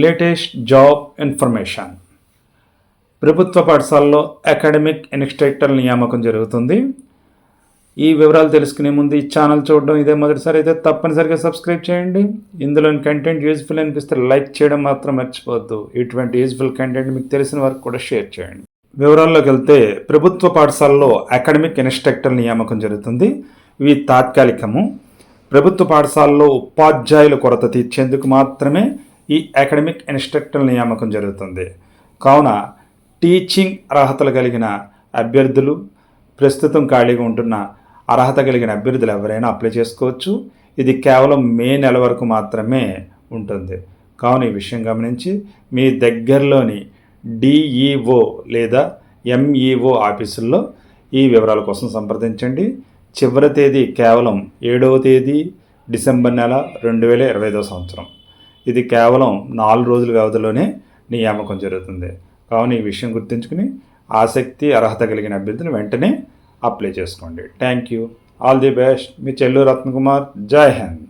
Latest job information. ప్రభుత్వ పాఠశాలలో academic instructor నియామకం జరుగుతుంది. ఈ వివరాలు తెలుసుకునే ముందు ఈ ఛానల్ చూడడం ఇదే మొదటిసారి అయితే తప్పనిసరిగా సబ్స్క్రైబ్ చేయండి. ఇందులోని కంటెంట్ యూజ్ఫుల్ అనిపిస్తే లైక్ చేయడం మాత్రం మర్చిపోవద్దు. ఇటువంటి యూజ్ఫుల్ కంటెంట్ మీకు తెలిసిన వారికి కూడా షేర్ చేయండి. వివరాల్లోకి వెళ్తే ప్రభుత్వ పాఠశాలలో అకాడమిక్ ఇన్స్ట్రక్టర్ నియామకం జరుగుతుంది. ఇవి తాత్కాలికము. ప్రభుత్వ పాఠశాలలో ఉపాధ్యాయుల కొరత తీర్చేందుకు మాత్రమే ఈ అకాడమిక్ ఇన్స్ట్రక్టర్ నియామకం జరుగుతుంది. కావున టీచింగ్ అర్హతలు కలిగిన అభ్యర్థులు, ప్రస్తుతం ఖాళీగా ఉంటున్న అర్హత కలిగిన అభ్యర్థులు ఎవరైనా అప్లై చేసుకోవచ్చు. ఇది కేవలం మే నెల వరకు మాత్రమే ఉంటుంది. కావున ఈ విషయం గమనించి మీ దగ్గరలోని డిఈఓ లేదా ఎంఈఓ ఆఫీసుల్లో ఈ వివరాల కోసం సంప్రదించండి. చివరి తేదీ కేవలం 7వ తేదీ డిసెంబర్ నెల 2025 సంవత్సరం. ఇది కేవలం 4 రోజుల వ్యవధిలోనే నియామకం జరుగుతుంది. కావున ఈ విషయం గుర్తుంచుకుని ఆసక్తి అర్హత కలిగిన అభ్యర్థులు వెంటనే అప్లై చేసుకోండి. Thank you. All the best. మీ చెల్లూరు రత్నకుమార్. జై హింద్.